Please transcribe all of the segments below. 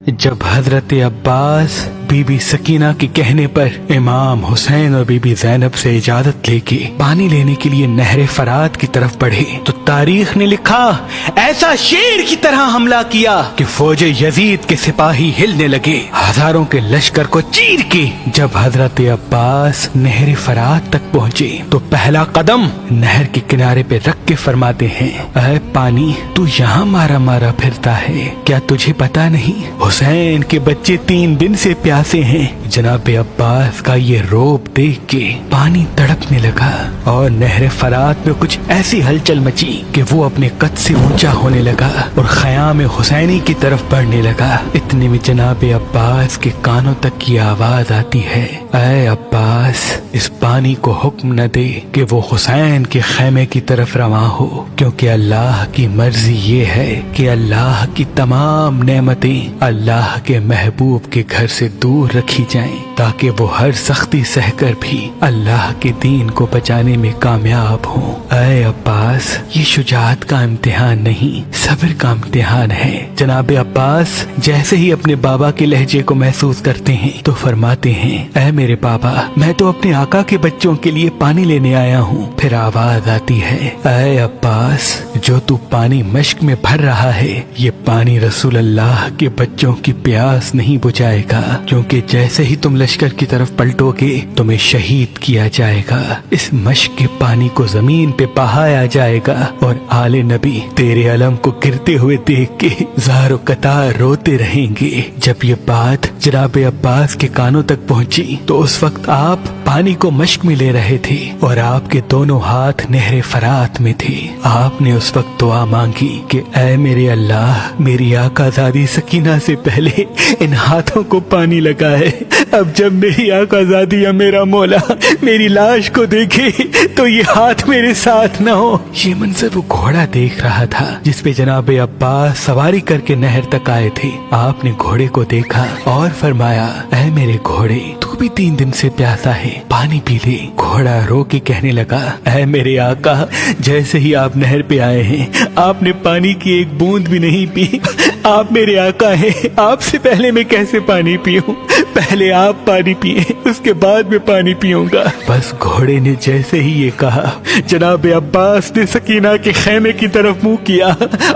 जब हजरत अब्बास बीबी सकीना के कहने पर इमाम हुसैन और बीबी ज़ैनब से इजाजत लेके पानी लेने के लिए नहर फरात की तरफ बढ़े तो तारीख ने लिखा ऐसा शेर की तरह हमला किया कि फौजे यजीद के सिपाही हिलने लगे, हजारों के लश्कर को चीर के। जब हजरत अब्बास नहर फरात तक पहुँचे तो पहला कदम नहर के किनारे पे रख के फरमाते हैं, ऐ पानी तू यहाँ मारा मारा फिरता है, क्या तुझे पता नहीं हुसैन के बच्चे 3 दिन से प्यासे हैं। जनाब अब्बास का ये रोब देख के पानी तड़पने लगा और नहर फरात में कुछ ऐसी हलचल मची कि वो अपने कद से ऊंचा होने लगा और ख़याम हुसैनी की तरफ बढ़ने लगा। इतने में जनाब अब्बास के कानों तक की आवाज आती है, ऐ अब्बास इस पानी को हुक्म न दे कि वो हुसैन के खैमे की तरफ रवा हो, क्योंकि अल्लाह की मर्जी ये है कि अल्लाह की तमाम नेमतें अल्लाह के महबूब के घर से दूर रखी जाएं, ताकि वो हर सख्ती सहकर भी अल्लाह के दीन को बचाने में कामयाब हो। ऐ अब्बास ये शुजाअत का इम्तिहान नहीं, सब्र का इम्तिहान है। जनाब अब्बास जैसे ही अपने बाबा के लहजे को महसूस करते हैं तो फरमाते हैं, ऐ मेरे बाबा मैं तो अपने आका के बच्चों के लिए पानी लेने आया हूँ। फिर आवाज आती है, ऐ अब्बास जो तू पानी मश्क में भर रहा है ये पानी रसूल अल्लाह के बच्चों की प्यास नहीं बुझाएगा, क्योंकि जैसे ही तुम लश्कर की तरफ पलटोगे तुम्हें शहीद किया जाएगा। इस मश्क के पानी को जमीन पे बहाया जाएगा और आले नबी तेरे अलम को गिरते हुए देख के ज़ारो कतार रोते रहेंगे। जब ये बात जनाब अब्बास के कानों तक पहुंची तो उस वक्त आप पानी को मश्क में ले रहे थे और आपके दोनों हाथ नहर फरात में थे। आपने उस वक्त दुआ मांगी कि ऐ मेरे अल्लाह मेरी आकाज़ादी सकीना से पहले इन हाथों को पानी लगा है। अब जब मेरी आकाज़ादी या मेरा मौला मेरी लाश को देखे तो ये हाथ मेरे साथ न हो। ये मंजर वो घोड़ा देख रहा था जिस पे जनाब अब्बास सवारी करके नहर तक आए थे। आपने घोड़े को देखा और फरमाया, ऐ मेरे घोड़े तू भी 3 दिन से प्यासा है, पानी पी ले। घोड़ा रो के कहने लगा, ऐ मेरे आका जैसे ही आप नहर पे आए हैं आपने पानी की एक बूंद भी नहीं पी। आप मेरे आका हैं, आपसे पहले मैं कैसे पानी पीऊं? पहले आप पानी पिए उसके बाद मैं पानी पीऊंगा। बस घोड़े ने जैसे ही ये कहा जनाब अब्बास ने सकीना के खैमे की तरफ मुंह किया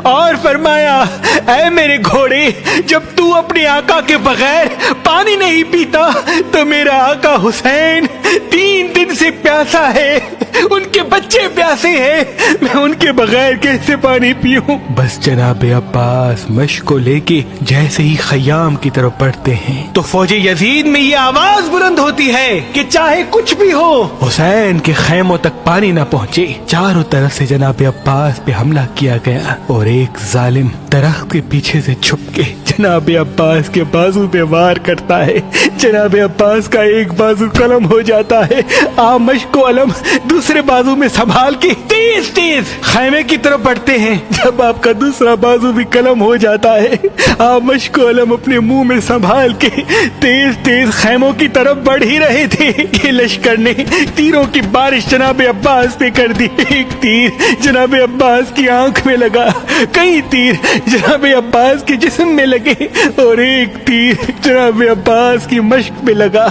और फरमाया, ऐ मेरे घोड़े जब तू अपने आका के बगैर पानी नहीं पीता तो मेरा आका हुसैन 3 दिन से प्यासा है, उनके बच्चे प्यासे हैं, मैं उनके बगैर कैसे पानी पीऊं? बस जनाब अब्बास मश्क को लेके जैसे ही खयाम की तरफ बढ़ते हैं तो फौजे यजीद में ये आवाज बुलंद होती है कि चाहे कुछ भी हो हुसैन के खैमों तक पानी न पहुँचे। चारों तरफ से जनाब अब्बास पे हमला किया गया और एक जालिम दरख्त के पीछे से छुप के जनाब अब्बास के बाजू पे वार करता है। जनाब अब्बास का एक बाजू कलम हो जाता है। आप मश्क को अलम दूसरे बाजू में संभाल के तेज तेज खैमे की तरफ बढ़ते हैं। जब आपका दूसरा बाजू भी कलम हो जाता है आप मश्क को अलम अपने मुंह में संभाल के तेज तेज खैमों की तरफ बढ़ ही रहे थे कि लश्कर ने तीरों की बारिश जनाब अब्बास पे कर दी। एक तीर जनाब अब्बास की आंख में लगा, कई तीर जनाब अब्बास के जिस्म में लगे और एक तीर जनाब अब्बास की मश्क में लगा।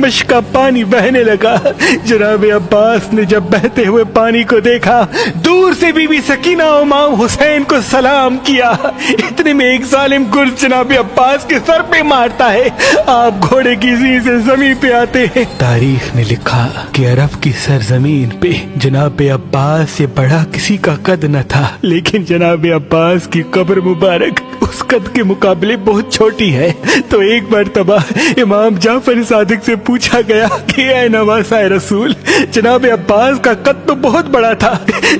मश्क का पानी बहने लगा। जनाब अब्बास ने जब बहते हुए पानी को देखा दूर से बीबी सकीना और इमाम हुसैन को सलाम किया। इतने में एक जालिम गुर्ज जनाब अब्बास के सर पे मारता है। आप घोड़े की ज़ी से जमीन पे आते हैं। तारीख ने लिखा कि अरब की सरजमीन पे जनाब अब्बास से बड़ा किसी का कद न था, लेकिन जनाब अब्बास की कब्र मुबारक उस कद के मुकाबले बहुत छोटी है। तो एक मर्तबा इमाम जाफर सादिक से पूछा गया कि ऐ नवासाए रसूल जनाब अब्बास का कद तो बहुत बड़ा था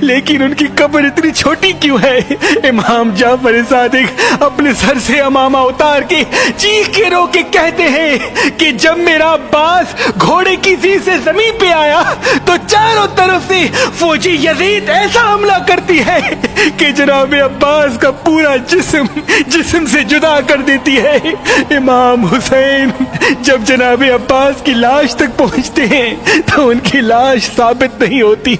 लेकिन उनकी कब्र इतनी छोटी क्यों है? इमाम जाफर सादिक अपने सर से अमामा उतार के चीख के रो के कहते हैं कि जब मेरा अब्बास घोड़े की ज़ी से जमीन पे आया तो चारों तरफ से फौजी यजीद ऐसा हमला करती है कि जनाब अब्बास का पूरा پورا جسم سے جدا کر دیتی ہے۔ امام حسین جب جناب عباس کی لاش تک پہنچتے ہیں تو ان کی لاش ثابت نہیں ہوتی،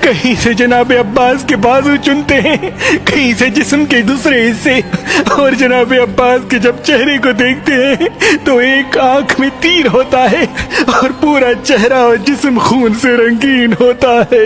کہیں سے جناب عباس کے بازو چنتے ہیں، کہیں سے جسم کے دوسرے حصے، اور جناب عباس کے جب چہرے کو دیکھتے ہیں تو ایک آنکھ میں تیر ہوتا ہے اور پورا چہرہ اور جسم خون سے رنگین ہوتا ہے۔